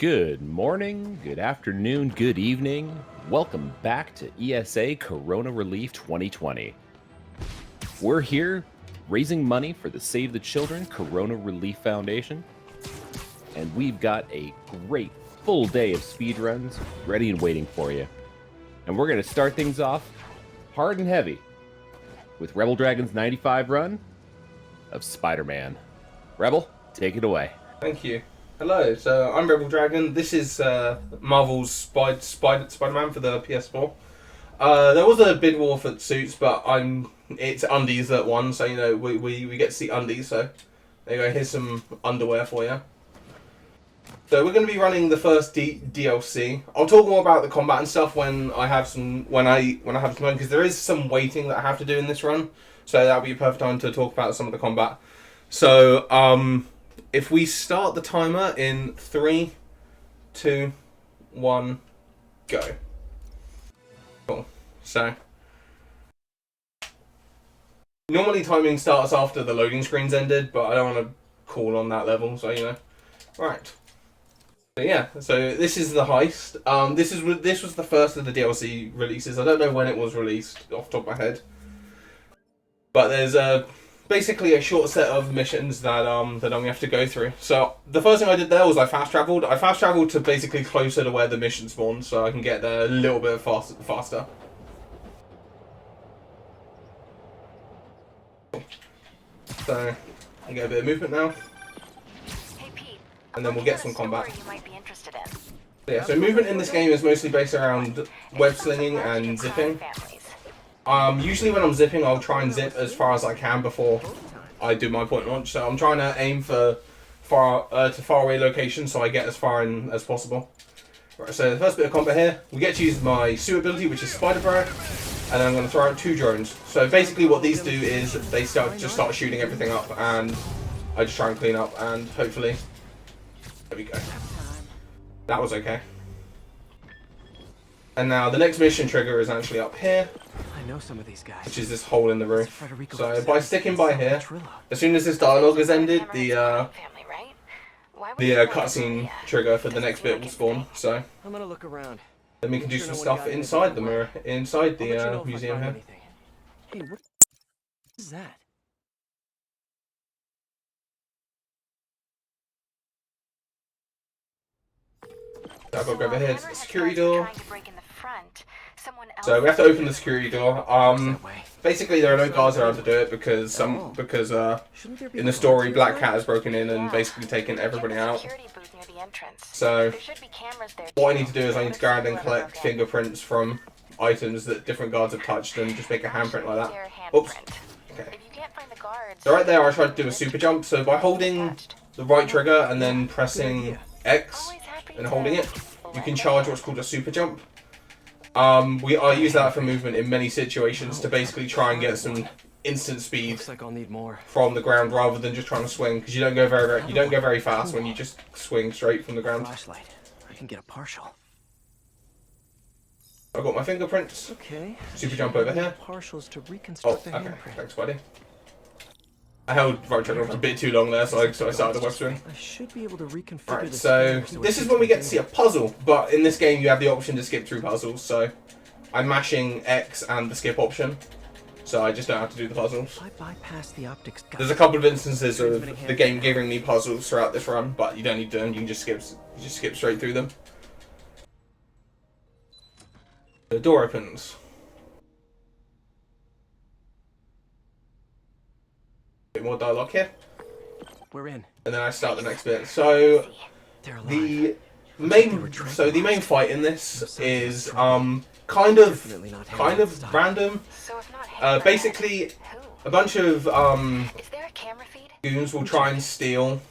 Good morning, good afternoon, good evening. Welcome back to ESA Corona Relief 2020. We're here raising money for the Save the Children Corona Relief Foundation. And we've got a great full day of speedruns ready and waiting for you. And we're going to start things off hard and heavy with RebelDragon's 95 run of Spider-Man. Rebel, take it away. Thank you. Hello, so I'm Rebel Dragon. This is Marvel's Spider-Man for the PS4. There was a bid war for suits, but it's undies that won, so you know we get to see undies. So there you go. Here's some underwear for you. So we're going to be running the first DLC. I'll talk more about the combat and stuff when I have some time, because there is some waiting that I have to do in this run. So that'll be a perfect time to talk about some of the combat. So if we start the timer in 3, 2, 1, go. Cool. So normally timing starts after the loading screen's ended, but I don't want to call on that level, so you know. Right. So yeah, so this is the heist. This was the first of the DLC releases. I don't know when it was released off the top of my head, but there's basically a short set of missions that we have to go through. So the first thing I did there was I fast traveled. I fast traveled to basically closer to where the mission spawns, so I can get there a little bit faster. So I get a bit of movement now. And then we'll get some combat. Yeah, so movement in this game is mostly based around web slinging and zipping. Usually when I'm zipping, I'll try and zip as far as I can before I do my point launch. So I'm trying to aim for far away locations so I get as far in as possible. Right, so the first bit of combat here, we get to use my suit ability, which is Spider Bro, and then I'm going to throw out 2 drones. So basically what these do is they start shooting everything up, and I just try and clean up, and hopefully... There we go. That was okay. And now the next mission trigger is actually up here. I know some of these guys. Which is this hole in the roof. So by sticking by here, as soon as this dialogue is ended, the cutscene trigger for the next bit will spawn. So I'm gonna look around. Then we can do some stuff inside the mirror, inside the museum here. Hey, what is that? So I've got to go over here to the security door. So we have to open the security door. Basically there are no guards around to do it because in the story Black Cat has broken in and basically taken everybody out. So what I need to do is I need to go around and collect fingerprints from items that different guards have touched and just make a handprint like that. Oops. Okay. So right there I tried to do a super jump. So by holding the right trigger and then pressing X and holding it, you can charge what's called a super jump. I use that for movement in many situations to basically try and get some instant speed from the ground rather than just trying to swing, because you don't go very fast when you just swing straight from the ground. Flashlight. I can get a partial. I've got my fingerprints. Okay. Super jump over here. Partials to Oh, reconstruct the okay. handprint. Thanks, buddy. I held right trigger a bit too long there, so I started the web swing. I should be able to reconfigure Right, so this is when we get to see a puzzle, but in this game you have the option to skip through puzzles, so I'm mashing X and the skip option, so I just don't have to do the puzzles. I bypass the optics. There's a couple of instances of the game giving me puzzles throughout this run, but you don't need to do them, you can just skip straight through them. The door opens. Bit more dialogue here. We're in. And then I start the next bit. So the main fight in this is kind of random. Basically a bunch of goons will try and steal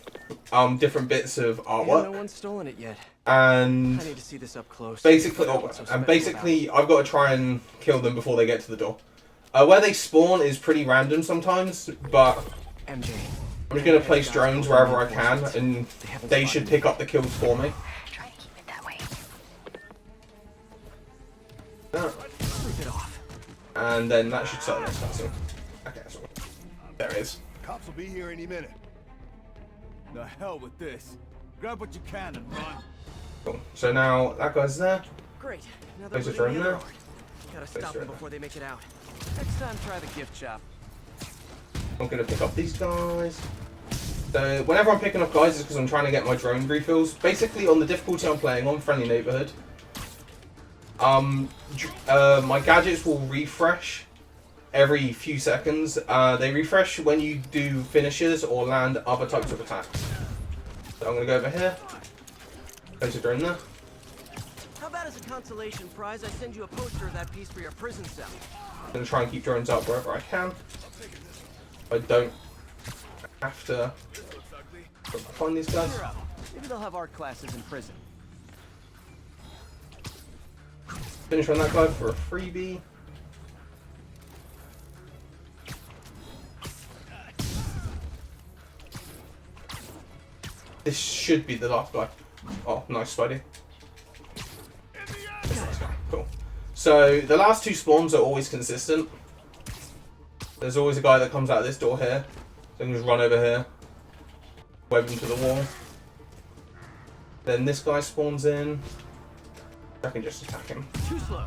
different bits of artwork. No one's stolen it yet. And I need to see this up close. basically I've got to try and kill them before they get to the door. Where they spawn is pretty random sometimes, but MJ. I'm just going to place drones wherever I can, and they should pick up the kills for me. Try to keep it that way. Rip it off. And then that should start the next cutscene. Okay, that's all. There it is. Cops will be here any minute. The hell with this. Grab what you can and run. So now that guy's there. Great. Now Place they're it right looting the there. other door. Gotta Place stop it them right before they make it out. Next time, try the gift shop. I'm gonna pick up these guys. So whenever I'm picking up guys, it's because I'm trying to get my drone refills. Basically, on the difficulty I'm playing on, Friendly Neighborhood, my gadgets will refresh every few seconds. They refresh when you do finishes or land other types of attacks. So I'm gonna go over here. Place a drone there. How about as a consolation prize, I send you a poster of that piece for your prison cell? I'm gonna try and keep drones up wherever I can. I don't have to find these guys. Hero. Maybe they'll have art classes in prison. Finish on that guy for a freebie. This should be the last guy. Oh, nice, Spidey. Cool. So the last two spawns are always consistent. There's always a guy that comes out of this door here. So I can just run over here, web him to the wall. Then this guy spawns in. I can just attack him. Too slow.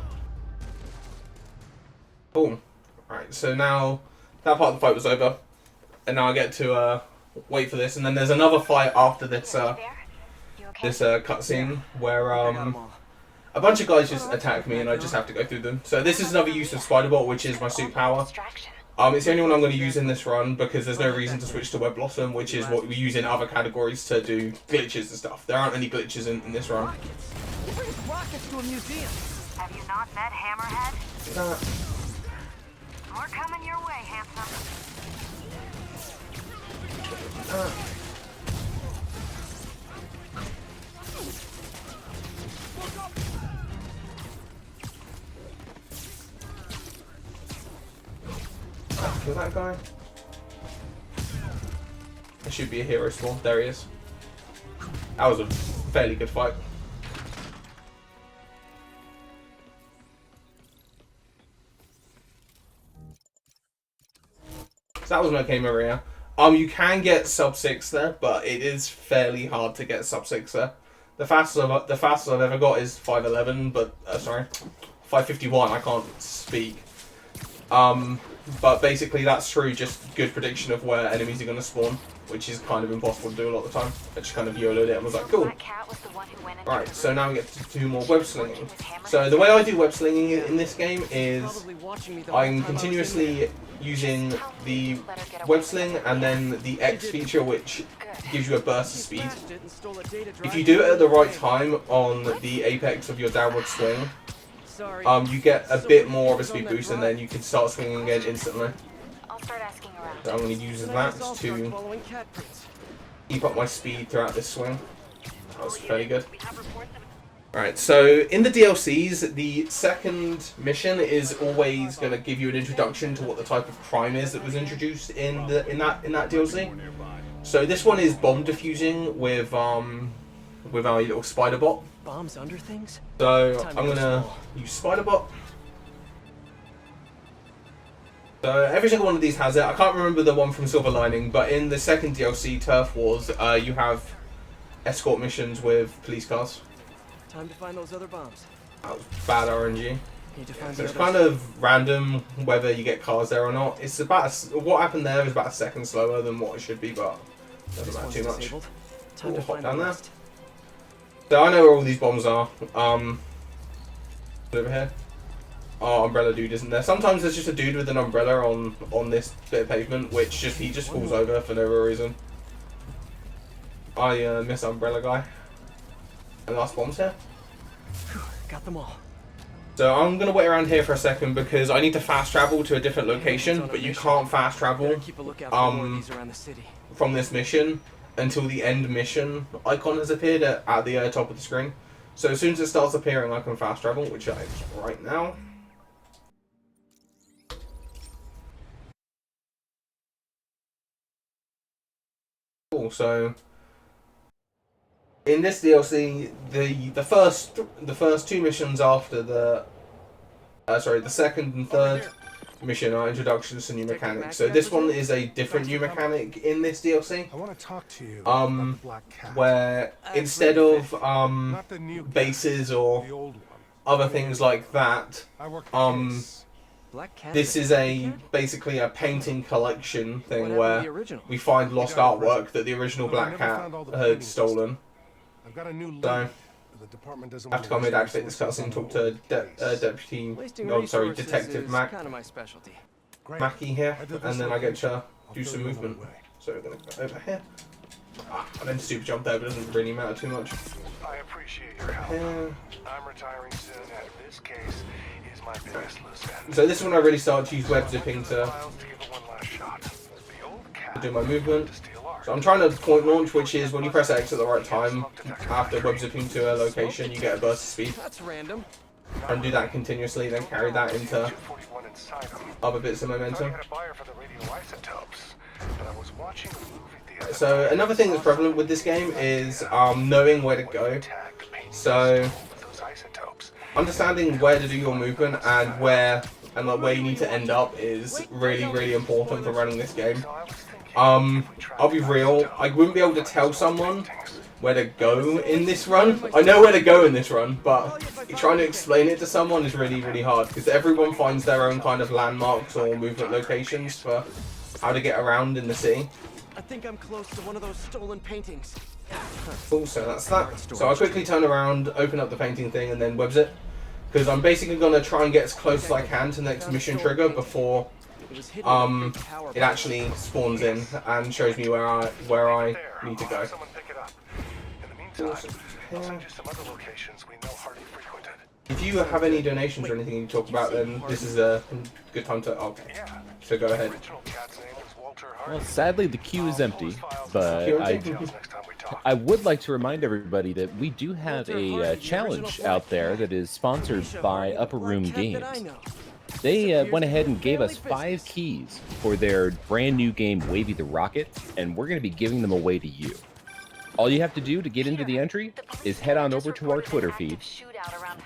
Boom. Alright, so now that part of the fight was over. And now I get to wait for this. And then there's another fight after this cutscene where a bunch of guys just attack me and I just have to go through them. So this is another use of Spiderbot, which is my suit power. It's the only one I'm going to use in this run because there's no reason to switch to Web Blossom, which is what we use in other categories to do glitches and stuff. There aren't any glitches in this run. Rockets. Who brings rockets to a museum? Have you not met Hammerhead? Uh, We're coming your way, handsome. Kill that guy. There should be a hero spawn. There he is. That was a fairly good fight. So that was an okay Maria. You can get sub 6 there, but it is fairly hard to get sub 6 there. The fastest I've ever got is 511, but sorry, 551. I can't speak. But basically that's through just good prediction of where enemies are going to spawn, which is kind of impossible to do a lot of the time. I just kind of YOLO'd it and was like, cool. Right, so now we get to do more web slinging. So the way I do web slinging in this game is I'm continuously using the web sling and then the X feature, which gives you a burst of speed. If you do it at the right time on the apex of your downward swing, you get a bit more of a speed boost and then you can start swinging again instantly. So I'm going to use that to keep up my speed throughout this swing. That was fairly good. Alright, so in the DLCs, the second mission is always going to give you an introduction to what the type of crime is that was introduced in that DLC. So this one is bomb defusing with our little spider bot. Bombs under things? So I'm gonna use Spiderbot. So every single one of these has it. I can't remember the one from Silver Lining, but in the second DLC, Turf Wars, you have escort missions with police cars. Time to find those other bombs. That was bad RNG. Need to find So the it's others. kind of random whether you get cars there or not. It's about what happened there is about a second slower than what it should be, but doesn't This matter one's too much. disabled. Time Ooh, to hop find down the there. rest. So I know where all these bombs are. Over here. Oh, umbrella dude isn't there. Sometimes there's just a dude with an umbrella on this bit of pavement, which he just falls over for no reason. I miss umbrella guy. And last bomb's here. Got them all. So I'm gonna wait around here for a second because I need to fast travel to a different location, but you can't fast travel Better keep a lookout for more of these around the city. from this mission until the end mission icon has appeared at the top of the screen. So as soon as it starts appearing, I can fast travel, which I am right now. Cool. So in this DLC, the first two missions after the second and third mission are introductions to new mechanics. So this one is a different new mechanic in this DLC. I want to talk to you about the Black Cat. Where instead of Not the new bases the or old one. other things like that, I work the case. Black Cat. this is basically a painting collection What thing happened to where the original? we find lost artwork that the original But I Black never Cat found all the had paintings. stolen. I've got a new So, lead. The department doesn't I have to want come to here to waste activate this resources cutscene and on talk the to old case. Deputy, Wasting sorry, resources Detective is Mac. kind of my specialty. Great. Mackie here, I did this and then I get location. to I'll do fill some you in on movement. the way. So we're going to go over here. I then super jump there, but it doesn't really matter too much. I appreciate your help. Here. I'm retiring soon, and this case is my biggest loose end. So this is when I really started to use web zipping to Files to give it one last shot. The old cat do my movement. to steal art. So I'm trying to point launch, which is when you press X at the right time, after web zipping to a location, you get a burst of speed. That's random. And do that continuously, then carry that into 241 inside him. other bits of Thought I momentum. had a buyer for the radioisotopes, but I was watching a movie the other So night. another thing that's prevalent with this game is knowing where to go. Tag the paintings So with those isotopes. understanding where to do your movement and where you need to end up is really, really important for running this game. So I was thinking, I'll be real, I wouldn't be able to tell someone where to go in this run. I know where to go in this run, but trying to explain it to someone is really, really hard because everyone finds their own kind of landmarks or movement locations for how to get around in the city. I think I'm close to one of those stolen paintings. Also, that's that. So I quickly turn around, open up the painting thing, and then webs it. Because I'm basically going to try and get as close as I can to the next mission trigger before It was hidden in a big tower it actually spawns in and shows me where I need to I'll go. have someone pick it up. In the meantime, I'll send you some other locations we know Hardy frequented. If you have any donations or anything you talk about, then this is a good time to. Okay, Yeah. so go ahead. Original cat's name was Walter Well, Hardy. sadly, the queue is empty, but Details next time we talk. I would like to remind everybody that we do have a challenge out there that is sponsored by Upper Room Games. They went ahead and gave us 5 keys for their brand new game, Wavy the Rocket, and we're going to be giving them away to you. All you have to do to get into the entry is head on over to our Twitter feed,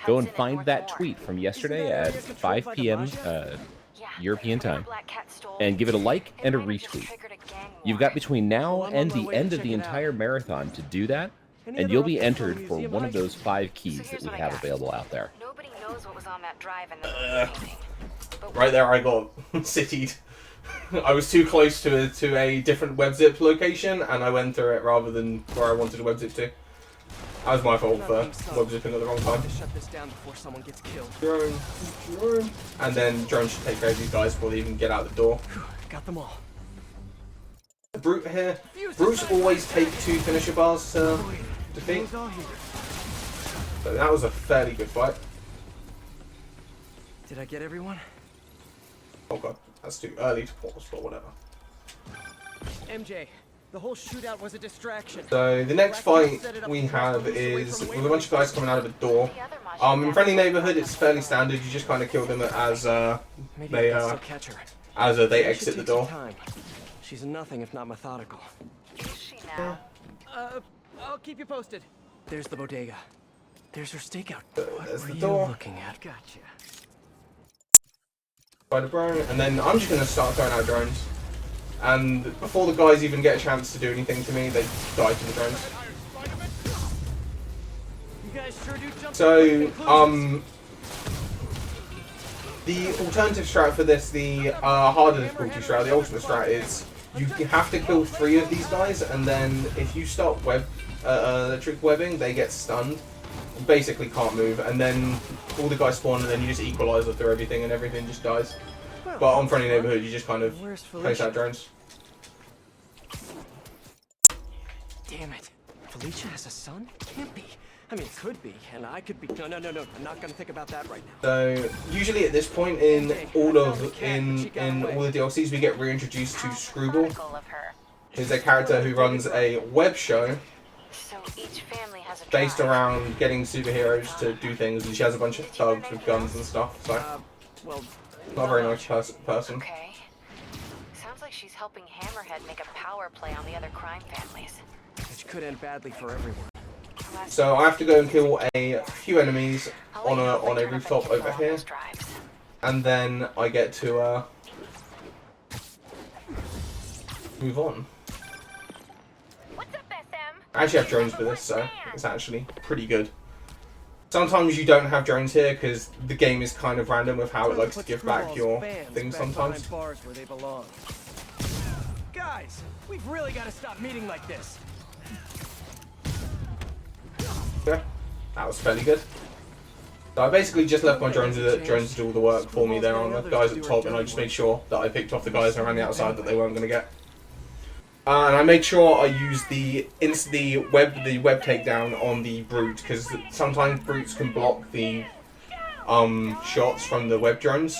go and find that tweet from yesterday at 5 p.m. European time, and give it a like and a retweet. You've got between now and the end of the entire marathon to do that, and you'll be entered for one of those 5 keys that we have available out there. Nobody knows what was on that drive in the painting. Right there, I got citied. I was too close to a different web zip location, and I went through it rather than where I wanted to web zip to. That was my fault for web zipping at the wrong time. Shut this down before someone gets killed. Drone, and then drone should take care of these guys before they even get out the door. Got them all. Brute here. Brutes always take 2 finisher bars to defeat. It's all here. So that was a fairly good fight. Did I get everyone? Oh god, that's too early to pause, but whatever. MJ, the whole shootout was a distraction. So the next fight we have is with a bunch of guys coming out of a door. In Friendly Neighborhood, it's fairly standard. You just kind of kill them as Maybe they I can still catch her. they We should exit the take some door. time. She's nothing if not methodical. Is she now? I'll keep you posted. There's the bodega. There's her stakeout. What there's were the you door. looking at? Gotcha. By the drone, and then I'm just gonna start throwing out drones. And before the guys even get a chance to do anything to me, they die to the drones. You guys sure do jump to So, quick conclusions. the alternative strat for this, the harder difficulty strat, the ultimate strat is you have to kill 3 of these guys, and then if you start electric webbing, they get stunned. You basically can't move, and then all the guys spawn, and then you just equalizer through everything, and everything just dies. Well, But on Friendly Neighborhood, you just kind of Where's place out Felicia? drones. Damn it. Felicia has a son? Can't be. I mean, it could be, and I could be. No. I'm not gonna think about that right now. So usually at this point in all the DLCs, we get reintroduced to Screwball, Article of her. who's a character who runs a web show So each family has a based drive. around getting superheroes to do things, and she has a bunch of thugs with guns and stuff. So Well, not a very nice person. Okay. Sounds like she's helping Hammerhead make a power play on the other crime families. which could end badly for everyone. So I have to go and kill a few enemies on a rooftop over here. and then I get to move on. What's up, SM? I actually have drones with this, so it's actually pretty good. Sometimes you don't have drones here because the game is kind of random with how it likes to give back your things sometimes. Bars where they belong. Guys, we've really got to stop meeting like this. Yeah, that was fairly good. So I basically just left my drones to do all the work for me there on the guys at the top, and I just made sure that I picked off the guys around the outside that they weren't going to get. And I made sure I used the web takedown on the brute, because sometimes brutes can block the shots from the web drones,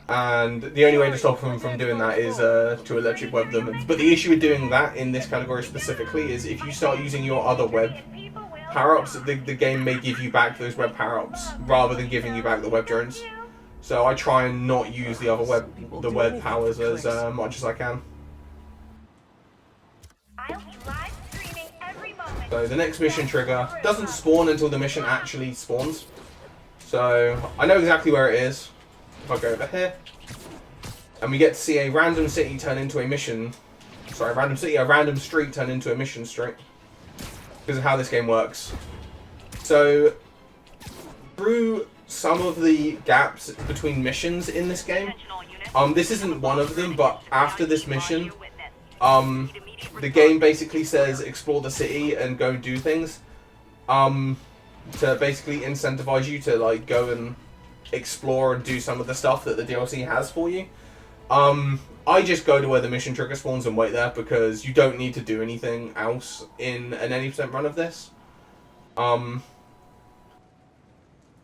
and the only way to stop them from doing that is to electric web them. But the issue with doing that in this category specifically is if you start using your other web power-ups, the game may give you back those web power-ups rather than giving you back the web drones. So I try and not use the other web powers as much as I can. So the next mission trigger doesn't spawn until the mission actually spawns. So I know exactly where it is. If I go over here, and we get to see a random city turn into a mission. Sorry, a random street turn into a mission street. Because of how this game works. So through some of the gaps between missions in this game, this isn't one of them, but after this mission, the game basically says explore the city and go and do things, to basically incentivize you to like go and explore and do some of the stuff that the DLC has for you. I just go to where the mission trigger spawns and wait there because you don't need to do anything else in an 80% run of this.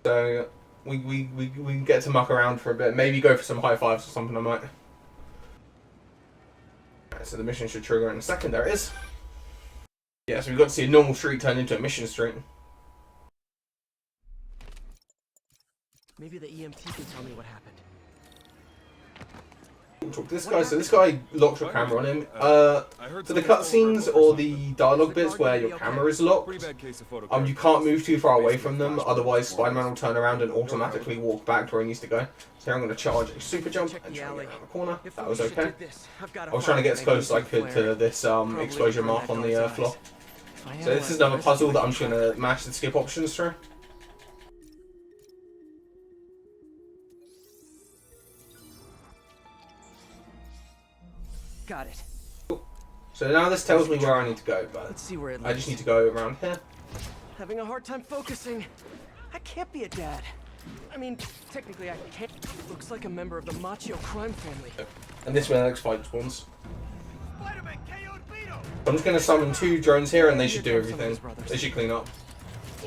So we get to muck around for a bit, maybe go for some high fives or something. I might. So the mission should trigger in a second. There it is. Yeah, so we've got to see a normal street turn into a mission street. Maybe the EMT can tell me what happened. We'll talk to this guy. So this guy locks your camera on him. For the cutscenes or the dialogue bits where your camera is locked, you can't move too far away from them. Otherwise, Spider-Man will turn around and automatically walk back to where he needs to go. So I'm going to charge a super jump and try to get around the corner. That was okay. I was trying to get as close as I could to this explosion mark on the floor. So this is another puzzle that I'm just going to mash the skip options through. Got it. So now this tells me where I need to go, but Let's see where it leads. I just need to go around here. Having a hard time focusing. I can't be a dad. I mean, technically I can't. Looks like a member of the Machio crime family. And this way the next fight spawns. I'm just going to summon 2 drones here and they should do everything. They should clean up.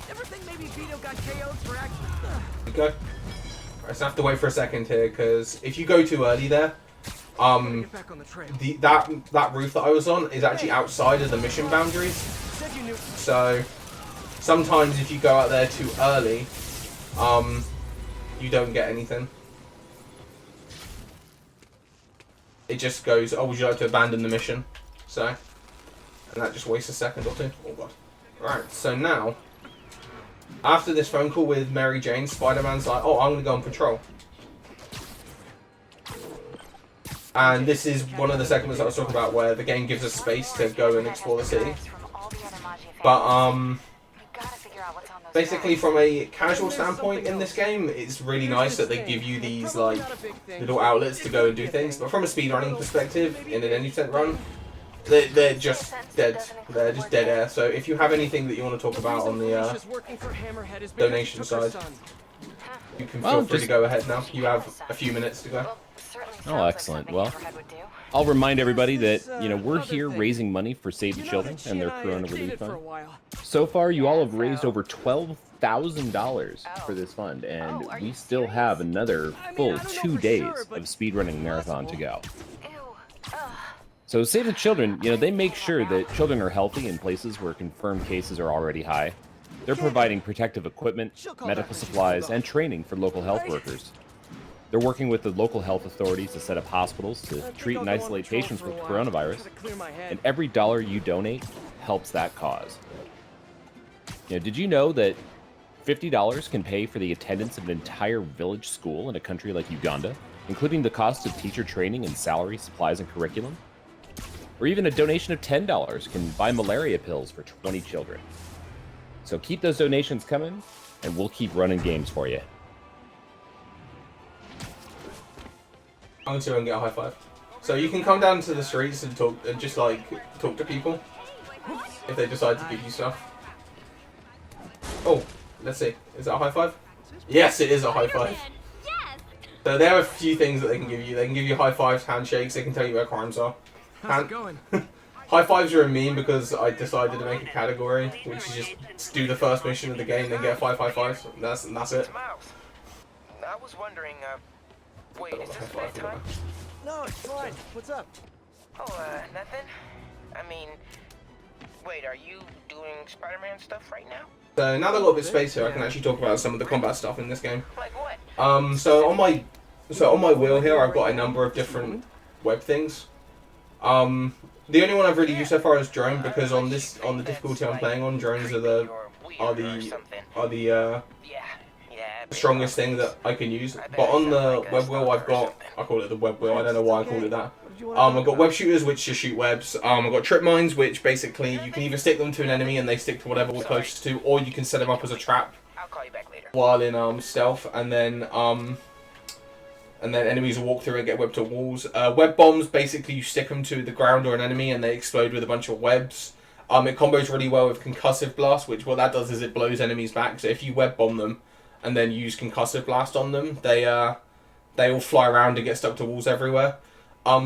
Ever think maybe Vito got KO'd for acting? There we go. Alright, so I have to wait for a second here because if you go too early there, that roof that I was on is actually outside of the mission boundaries. So sometimes if you go out there too early, you don't get anything. It just goes, oh, would you like to abandon the mission? So, and that just wastes a second or two. Oh god. Right, so now, after this phone call with Mary Jane, Spider-Man's like, oh, I'm going to go on patrol. And this is one of the segments I was talking about where the game gives us space to go and explore the city. But, basically from a casual standpoint in this game, it's really nice that they give you these, like, little outlets to go and do things. But from a speedrunning perspective, in an 80% run, they're just dead. They're just dead air. So if you have anything that you want to talk about on the donation side, you can feel free to go ahead now. You have a few minutes to go. Oh, excellent. Well, I'll remind everybody that, you know, we're here raising money for Save the Children and their Corona Relief Fund. So far, you all have raised over $12,000 for this fund, and we still have another full 2 days of speedrunning marathon to go. So Save the Children, you know, they make sure that children are healthy in places where confirmed cases are already high. They're providing protective equipment, medical supplies, and training for local health workers. They're working with the local health authorities to set up hospitals to treat and isolate patients with coronavirus, and every dollar you donate helps that cause. You know, did you know that $50 can pay for the attendance of an entire village school in a country like Uganda, including the cost of teacher training and salary, supplies, and curriculum. Or even a donation of $10 can buy malaria pills for 20 children. So keep those donations coming, and we'll keep running games for you. I'm going to see if I can get a high five. So you can come down to the streets and talk, and just like talk to people if they decide to give you stuff. Oh, let's see. Is that a high five? Yes, it is a high five. So there are a few things that they can give you. They can give you high fives, handshakes. They can tell you where crimes are. How's it going? High fives are a meme because I decided to make a category, which is just do the first mission of the game, then get 5 high fives. That's it. I was wondering, wait, is this my time? No, it's fine. What's up? Oh, nothing? I mean, wait, are you doing Spider-Man stuff right now? So now that I've got a bit of space here, I can actually talk about some of the combat stuff in this game. Like what? So on my wheel here, I've got a number of different web things. The only one I've really used so far is drone, because on the difficulty I'm playing on, drones are the strongest thing that I can use. But on the web wheel, I call it the web wheel. I don't know why I call it that. I've got web shooters, which just shoot webs. I've got trip mines, which basically you can either stick them to an enemy and they stick to whatever we're closest to, or you can set them up as a trap while in stealth, and then enemies will walk through and get webbed to walls. Web bombs, basically you stick them to the ground or an enemy and they explode with a bunch of webs. It combos really well with concussive blast, which what that does is it blows enemies back. So if you web bomb them and then use concussive blast on them, they all fly around and get stuck to walls everywhere.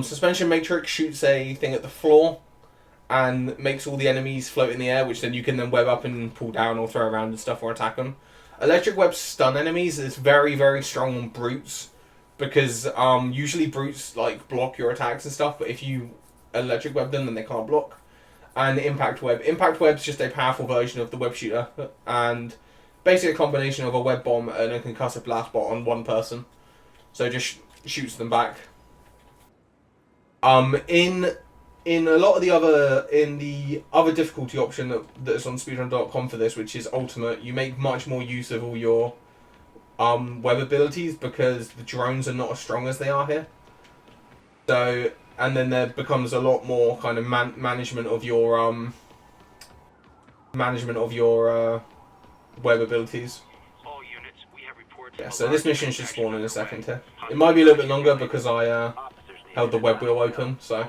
Suspension matrix shoots a thing at the floor and makes all the enemies float in the air, which then you can then web up and pull down or throw around and stuff or attack them. Electric webs stun enemies. It's very, very strong on brutes, because usually brutes like block your attacks and stuff, but if you electric web them, then they can't block. And impact web. Impact web's just a powerful version of the web shooter, and basically a combination of a web bomb and a concussive blast bot on one person. So it just shoots them back. In a lot of the other difficulty option that's on Speedrun.com for this, which is ultimate, you make much more use of all your web abilities, because the drones are not as strong as they are here. So, and then there becomes a lot more kind of management of your web abilities. Yeah, so this mission should spawn in a second here. It might be a little bit longer because I held the web wheel open, so.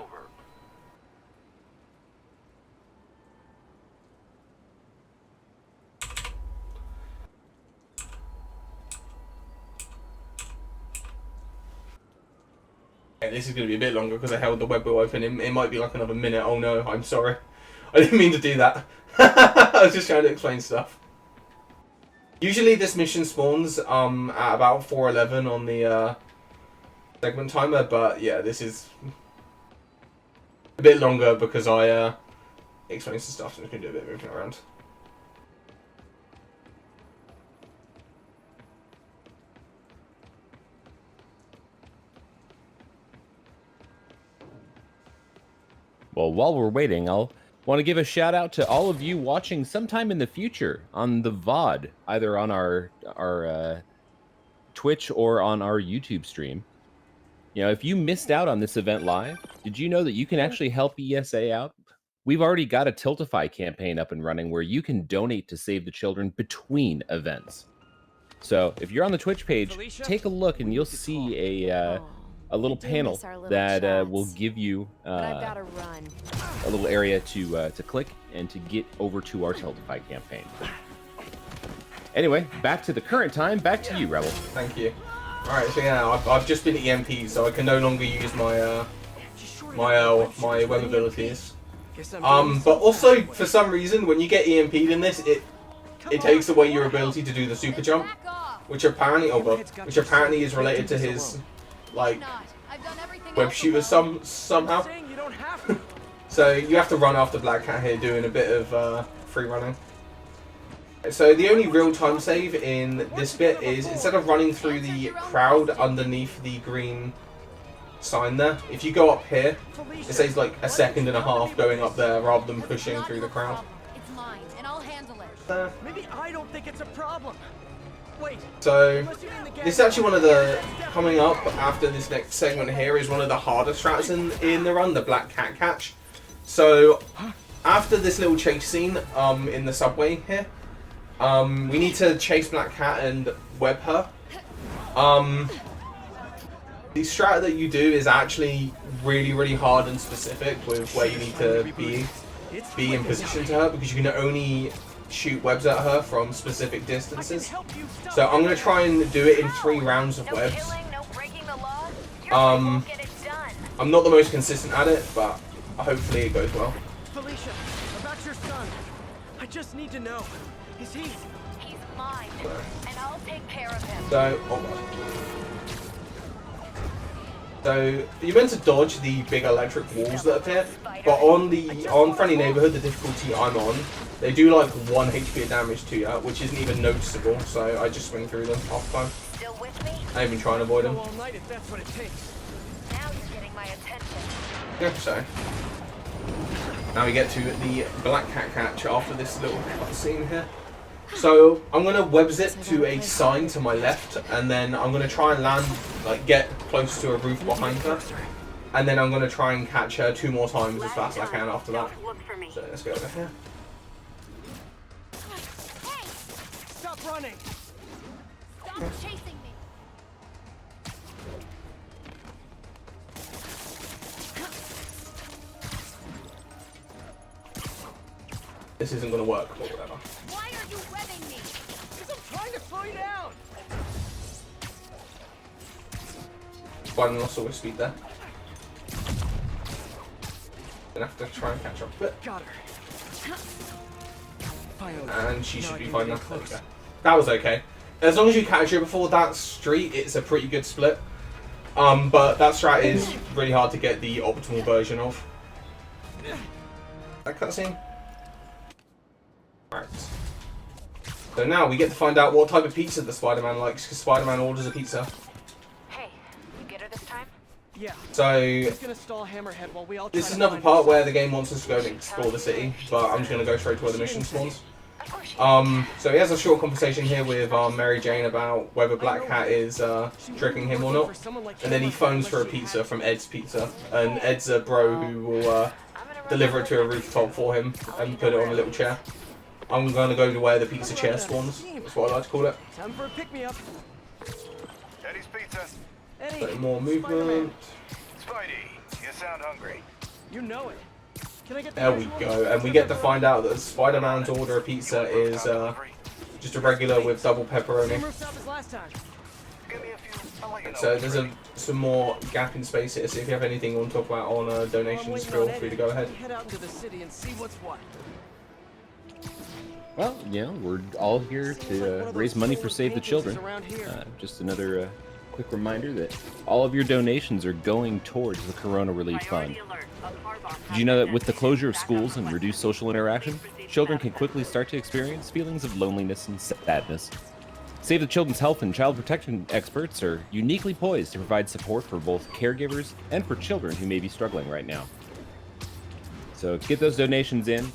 Yeah, this is going to be a bit longer because I held the web wheel open. It might be like another minute. Oh no, I'm sorry. I didn't mean to do that. I was just trying to explain stuff. Usually this mission spawns at about 4:11 on the segment timer, but yeah, this is a bit longer because I explained some stuff, so I'm just going to do a bit of moving around. Well, while we're waiting, I'll want to give a shout out to all of you watching sometime in the future on the VOD, either on our Twitch or on our YouTube stream. You know, if you missed out on this event live, did you know that you can actually help ESA out? We've already got a Tiltify campaign up and running where you can donate to save the children between events. So if you're on the Twitch page, take a look and you'll see a little panel that will give you a little area to click and to get over to our Tiltify campaign. Anyway, back to the current time. Back to you, Rebel. Thank you. Alright, so yeah, I've just been EMP'd, so I can no longer use my my web abilities. But also, for some reason, when you get EMP'd in this, it takes away your ability to do the super jump, which apparently is related to his like web shooter somehow. So you have to run after Black Cat here, doing a bit of free running. So the only real time save in this bit is, instead of running through the crowd underneath the green sign there, if you go up here, it saves like a second and a half going up there rather than pushing through the crowd. It's mine, and I'll handle it. Maybe I don't think it's a problem. Wait. So, unless you mean the gang- this is actually one of the, coming up after this next segment here is one of the harder strats in the run, the Black Cat catch. So, after this little chase scene in the subway here, we need to chase Black Cat and web her. The strat that you do is actually really, really hard and specific with where you need to be in position to her, because you can only shoot webs at her from specific distances. So I'm going to try and do it in 3 rounds of webs. I'm not the most consistent at it, but hopefully it goes well. Felicia, about your son. I just need to know. Is he? He's mine, and I'll take care of him. So, oh god. So you're meant to dodge the big electric walls that appear, but on Friendly Neighborhood, the difficulty I'm on, they do like 1 HP of damage to you, which isn't even noticeable. So I just swing through them half the time. Still with me? I even try and avoid them. Go all night if that's what it takes. Now you're getting my attention. Yeah, so now we get to the Black Cat catch after this little cutscene here. So I'm gonna web zip to a sign to my left, and then I'm gonna try and land, like get close to a roof behind her, and then I'm gonna try and catch her 2 more times as fast as I can after that. So let's go over here. Hey! Stop running! Stop chasing me. This isn't gonna work, but whatever. Why are you webbing me? Because I'm trying to slow you down! Finding lost all with speed there. Gonna have to try and catch up a bit. Got her. Finally. And she Now should I be can fine get now. There we close. go. That was okay. As long as you catch her before that street, it's a pretty good split. But that strat is really hard to get the optimal version of. That cutscene. Right. So now we get to find out what type of pizza the Spider-Man likes, because Spider-Man orders a pizza. Hey, you get her this time? Yeah. So He's gonna stall Hammerhead while we all try this is to another find part his where son. the game wants us to go and explore the city, but I'm just gonna go straight to where the mission spawns. Of course you So he has a short conversation here with Mary Jane about whether Black Cat is tricking him or not, and then he phones for a pizza from Ed's Pizza, and Ed's a bro who will deliver it to a rooftop for him and put it on a little chair. I'm gonna go to where the pizza chair spawns. That's what I like to call it. Time for a pick-me-up. Eddie's Pizza. Eddie, Bit more Spider-Man. movement. Spidey, you sound hungry. You know it. Can I get the There we usual? go, and we get to find out that Spider-Man's order of pizza is just a regular with double Same pepperoni. roof stop as last time. Give me a few. I'll let you know. So there's some more gap in space here, so if you have anything you want to talk about on While I'm donations, waiting feel on free to Eddie, go ahead. Head out into the city and see what's what. Well, you know, we're all here to raise money for Save the Children. Just another quick reminder that all of your donations are going towards the Corona Relief Fund. Did you know that with the closure of schools and reduced social interaction, children can quickly start to experience feelings of loneliness and sadness? Save the Children's health and child protection experts are uniquely poised to provide support for both caregivers and for children who may be struggling right now. So get those donations in.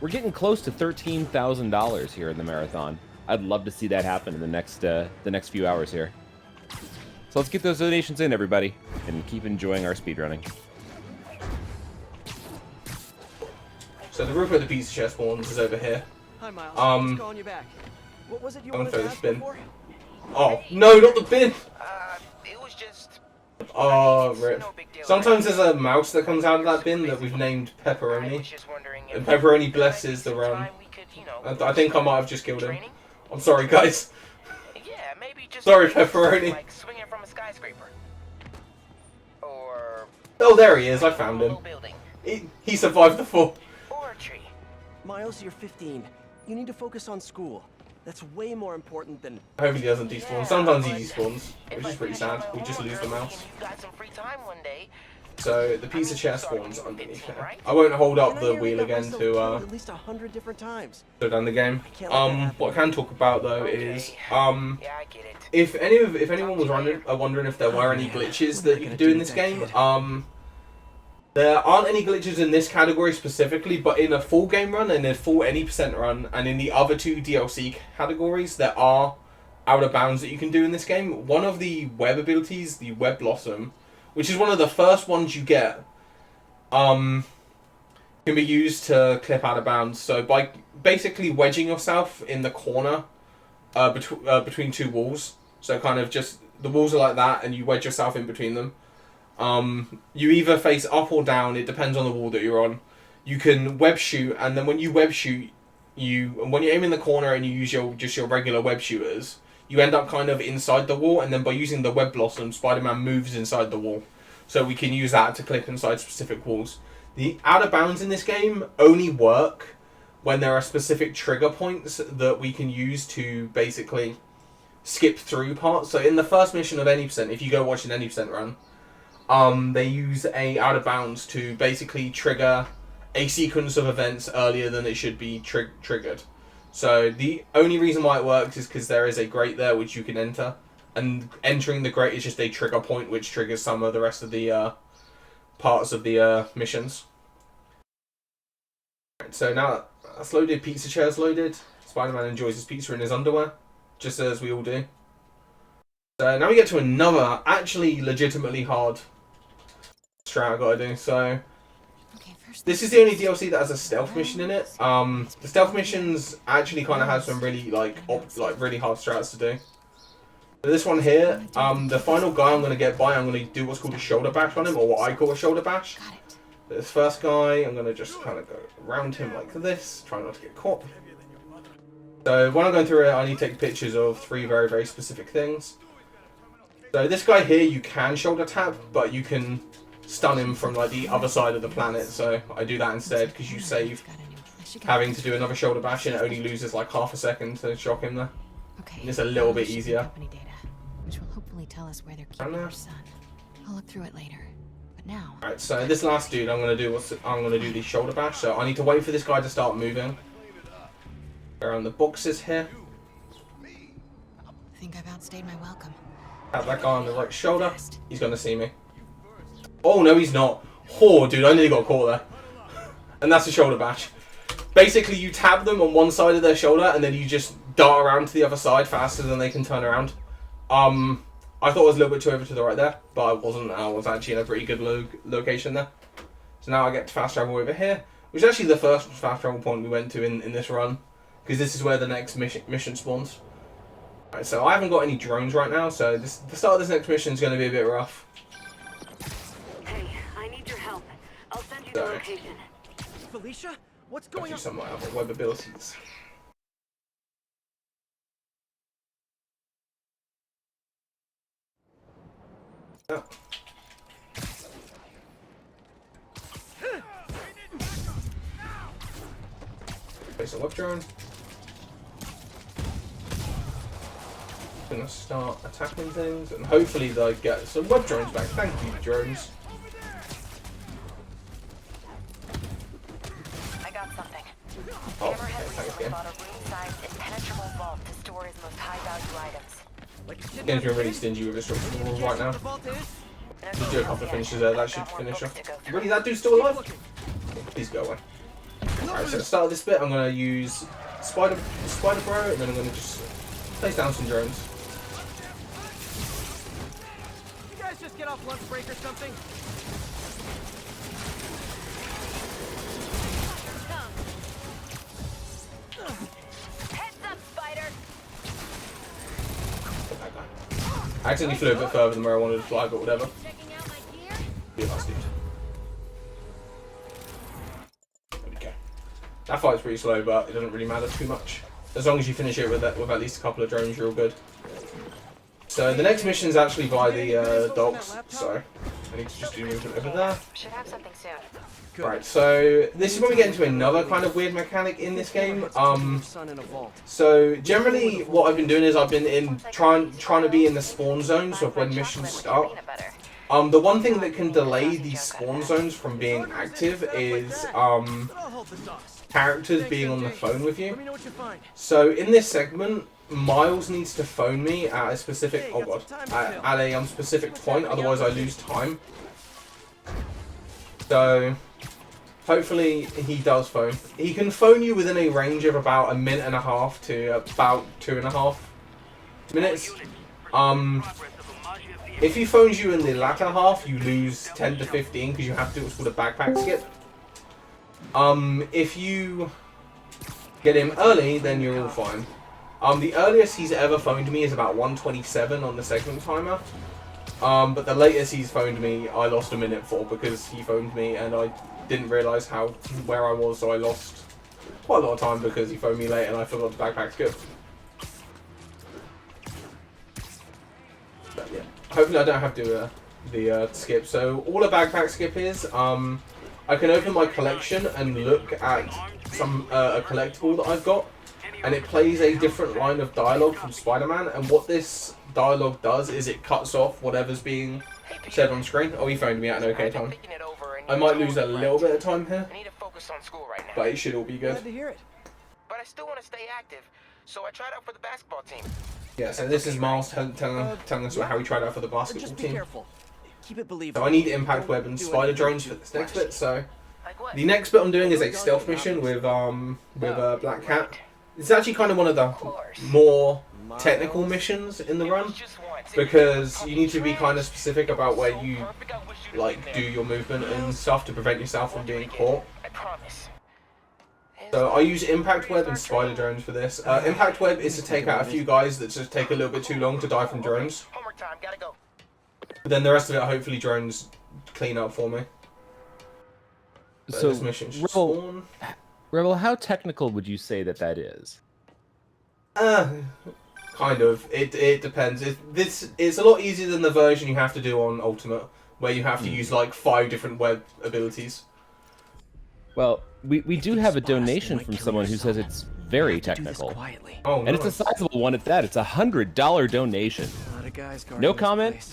We're getting close to $13,000 here in the marathon. I'd love to see that happen in the next few hours here. So let's get those donations in, everybody, and keep enjoying our speedrunning. So the roof where the pizza chair spawns is over here. Hi, Miles. Just calling you back. What was it you I'm wanted gonna to throw ask this bin. before? Oh, no, not the bin! It was just... Oh, It's rip. no big deal. Sometimes there's a mouse that comes out of that bin that we've named I Pepperoni. was just wondering And if Pepperoni there might blesses be the some run. time we could, you know, I think I might have just killed him. training? I'm sorry, guys. Yeah, maybe just Sorry, Pepperoni. like swinging from a skyscraper. Or Oh, there he is. I found a him. little building. He survived the fall. Or a tree. Miles, you're 15. You need to focus on school. That's way more important than... Hopefully he doesn't despawn. Sometimes he despawns, which is pretty sad. We just lose the mouse. And you've got some free time one day. So the pizza chair spawns underneath here. I won't hold up the wheel again to at least 100 different times. slow down the game. What I can talk about though is Yeah, I get it. if anyone was wondering if there were any glitches that you could do in this game, There aren't any glitches in this category specifically, but in a full game run and a full any percent run, and in the other two DLC categories, there are out of bounds that you can do in this game. One of the web abilities, the Web Blossom, which is one of the first ones you get, can be used to clip out of bounds. So by basically wedging yourself in the corner between two walls, so kind of just the walls are like that, and you wedge yourself in between them. You either face up or down, it depends on the wall that you're on. You can web shoot, and then when you web shoot, when you aim in the corner and you use your regular web shooters, you end up kind of inside the wall, and then by using the Web Blossom, Spider-Man moves inside the wall. So we can use that to clip inside specific walls. The out of bounds in this game only work when there are specific trigger points that we can use to basically skip through parts. So in the first mission of any percent, if you go watch an any percent run, they use a out of bounds to basically trigger a sequence of events earlier than it should be triggered. So the only reason why it works is because there is a grate there which you can enter, and entering the grate is just a trigger point which triggers some of the rest of the parts of the missions. Right, so now that's loaded, pizza chair's loaded. Spider-Man enjoys his pizza in his underwear, just as we all do. So now we get to another actually legitimately hard strat I gotta do. So this is the only DLC that has a stealth mission in it. The stealth missions actually kind of have some really really hard strats to do. So this one here, the final guy I'm gonna get by, I'm gonna do what's called a shoulder bash on him, or what I call a shoulder bash. This first guy, I'm gonna just kind of go around him like this, try not to get caught. So when I'm going through it, I need to take pictures of 3 very, very specific things. So this guy here, you can shoulder tap, but you can stun him from like the other side of the planet. So I do that instead because you save having to do another shoulder bash, and it only loses like half a second to shock him there. Okay. And it's a little bit easier. Company data, which will hopefully tell us where they're keeping our son. I'll look through it later. But now. Alright, so this last dude, I'm gonna do the shoulder bash. So I need to wait for this guy to start moving. Around the boxes here. I think I've outstayed my welcome. Have that guy on the right shoulder. He's gonna see me. Oh no, he's not. Oh, dude, I nearly got caught there. And that's a shoulder bash. Basically, you tab them on one side of their shoulder, and then you just dart around to the other side faster than they can turn around. I thought I was a little bit too over to the right there, but I wasn't. I was actually in a pretty good location there. So now I get to fast travel over here, which is actually the first fast travel point we went to in this run, because this is where the next mission spawns. Right, so I haven't got any drones right now, so the start of this next mission is going to be a bit rough. Hey, I need your help. I'll send you the location. Felicia, what's Go going do on? some of my other web abilities. Oh. Place a web drone. Gonna start attacking things, and hopefully they get some web drones back. Thank you, drones. I got something. Oh, Hammerhead okay, thanks recently again. bought a room-sized impenetrable vault to store his most high-value items. Like Game's been really stingy with restrictions rules right now. Just do a couple of finishes there, that should finish off. Really, that dude's still alive? Please go away. Alright, so to start this bit, I'm going to use Spider Bro, and then I'm going to just place down some drones. You guys just get off lunch break or something? Heads up, Spider! Hit that guy. I accidentally flew a bit further than where I wanted to fly, but whatever. Checking out my gear? Be a nice dude. There we go. That fight's pretty slow, but it doesn't really matter too much. As long as you finish it with at least a couple of drones, you're all good. So the next mission is actually by the dogs, so I need to just do movement over there. Should have something soon. Right, so this is when we get into another kind of weird mechanic in this game. So generally what I've been doing is I've been trying to be in the spawn zones of when missions start. The one thing that can delay these spawn zones from being active is characters being on the phone with you. So in this segment, Miles needs to phone me at a specific specific point, otherwise I lose time. So hopefully he does phone. He can phone you within a range of about 1.5 minutes to about 2.5 minutes. If he phones you in the latter half, you lose 10 to 15 because you have to do what's called a backpack skip. If you get him early, then you're all fine. The earliest he's ever phoned me is about 1:27 on the segment timer. But the latest he's phoned me, I lost a minute for because he phoned me and I didn't realise where I was, so I lost quite a lot of time because he phoned me late and I forgot to backpack skip. But yeah, hopefully I don't have to do the skip. So all a backpack skip is, I can open my collection and look at a collectible that I've got, and it plays a different line of dialogue from Spider-Man, and what this dialogue does is it cuts off whatever's being said on screen. Oh, he phoned me at an okay time. I might lose a little bit of time here, but it should all be good. Glad to hear it. But I still want to stay active, so I tried out for the basketball team. Yeah, so this is Miles telling us how he tried out for the basketball Just be team. careful. Keep it So believable. I need impact web and spider drones for this next bit. So the next bit I'm doing is a stealth mission with Black Cat. It's actually kind of one of the more technical missions in the run because you need to be kind of specific about where you like do your movement and stuff to prevent yourself from being caught. So I use impact web and spider drones for this. Impact web is to take out a few guys that just take a little bit too long to die from drones. Homework time, gotta go. But then the rest of it, hopefully drones clean up for me. But So, this mission should spawn. Rebel, how technical would you say that is? Kind of. It depends. It's a lot easier than the version you have to do on Ultimate, where you have to use like 5 different web abilities. Well, we do have a donation from someone who says it's very technical. Oh, and it's a sizable one at that. It's a $100 donation. No comment,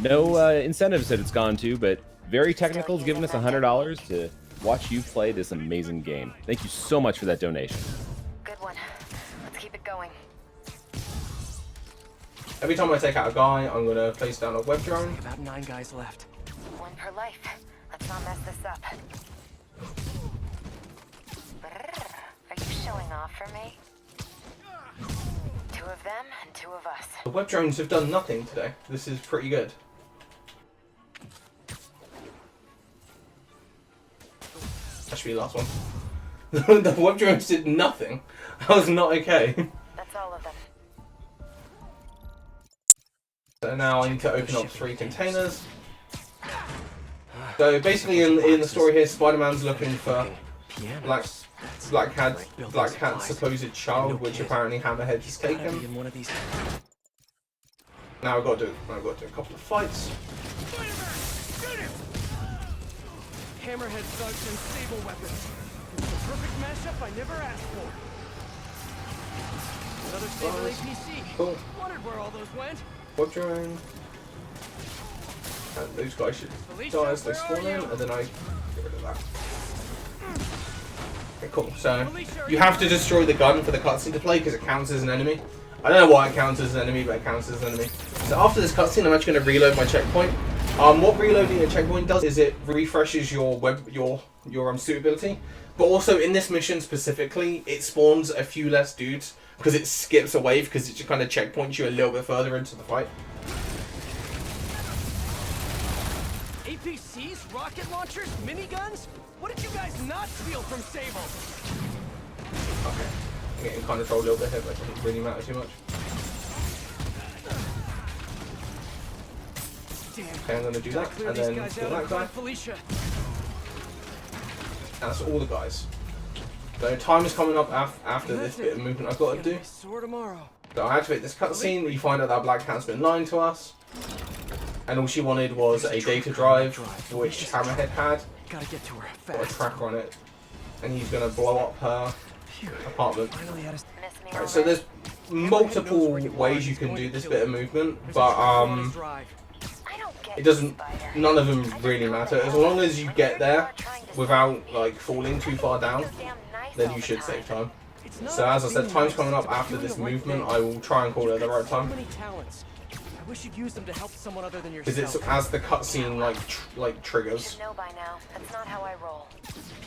no incentives that it's gone to, but very technical has given us $100 to watch you play this amazing game. Thank you so much for that donation. Good one. Let's keep it going. Every time I take out a guy, I'm gonna place down a web drone. About 9 guys left. One per life. Let's not mess this up. Are you showing off for me? 2 of them and 2 of us. The web drones have done nothing today. This is pretty good. That should be the last one. The web drones did nothing. That was not okay. That's all of them. So now I need to open up 3 containers. So basically in the story here, Spider-Man's looking for Black Cat's supposed child, which apparently Hammerhead has taken. Now I've got to do a couple of fights. Hammerhead thugs and stable weapons. It's the perfect mashup I never asked for. Another stable APC. Cool. Wondered where all those went. Web drone. And those guys should die as they spawn in, and then I get rid of that. Okay, cool. So you have to destroy the gun for the cutscene to play because it counts as an enemy. I don't know why it counts as an enemy, but it counts as an enemy. So after this cutscene, I'm actually going to reload my checkpoint. What reloading a checkpoint does is it refreshes your suitability, but also in this mission specifically, it spawns a few less dudes because it skips a wave because it just kind of checkpoints you a little bit further into the fight. APCs, rocket launchers, miniguns? What did you guys not steal from Sable? Okay, I'm getting kind of trolled a little bit here, but it doesn't really matter too much. Okay, I'm going to do that, and then kill that guy. That's all the guys. So time is coming up after this bit of movement I've got to do. So I activate this cutscene, you find out that Black Cat's been lying to us. And all she wanted was a data drive, which Hammerhead had. Got a tracker on it. And he's going to blow up her apartment. Right, so there's multiple ways you can do this bit of movement, but it doesn't, none of them really matter. As long as you get there without like falling too far down, then you should save time. So as I said, time's coming up after this movement. I will try and call it at the right time. I wish you'd use them to help someone other than Because yourself. it's as the cutscene like You triggers. should know by now. That's not how I roll.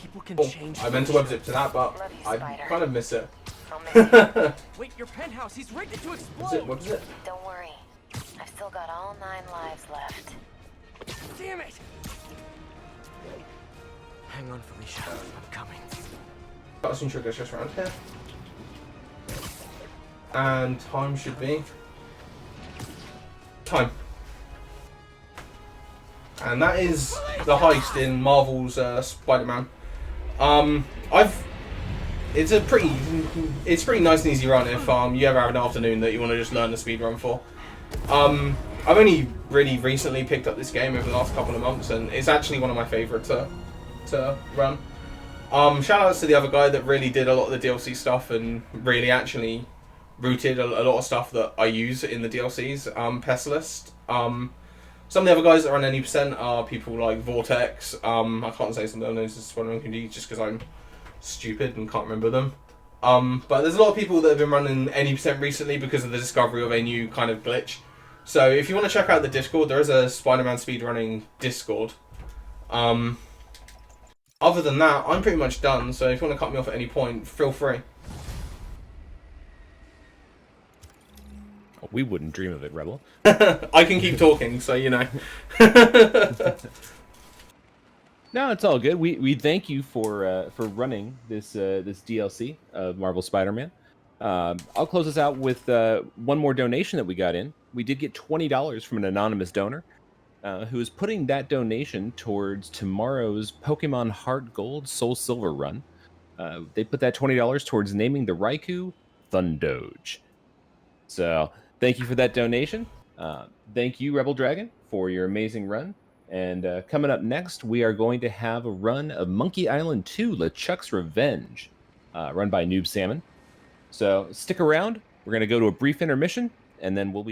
People can Oh, change. I meant to web zip to that, but Love you, I Spider. kind of miss it. I'll miss you. Wait, your penthouse. He's rigged it to What's explode. it? What is it? Don't worry. I've still got all 9 lives left. Damn it! Hang on, Felicia. I'm coming. Cutscene triggers just around here. And time should be time. And that is the heist in Marvel's Spider-Man. It's pretty nice and easy run if you ever have an afternoon that you want to just learn the speedrun for. I've only really recently picked up this game over the last couple of months, and it's actually one of my favourite to run. Shout outs to the other guy that really did a lot of the DLC stuff and really actually routed a lot of stuff that I use in the DLCs. Pestilist. Some of the other guys that run any percent are people like Vortex. I can't say some of those as Spider-Man community just because I'm stupid and can't remember them. But there's a lot of people that have been running any percent recently because of the discovery of a new kind of glitch. So if you want to check out the Discord, there is a Spider-Man speedrunning Discord. Other than that, I'm pretty much done. So if you want to cut me off at any point, feel free. We wouldn't dream of it, Rebel. I can keep talking, so you know. No, it's all good. We thank you for running this this DLC of Marvel Spider-Man. I'll close this out with one more donation that we got in. We did get $20 from an anonymous donor who is putting that donation towards tomorrow's Pokemon Heart Gold Soul Silver run. They put that $20 towards naming the Raikou Thundoge. So thank you for that donation. Thank you, Rebel Dragon, for your amazing run. And coming up next, we are going to have a run of Monkey Island 2, LeChuck's Revenge, run by Noob Salmon. So stick around. We're going to go to a brief intermission, and then we'll be back.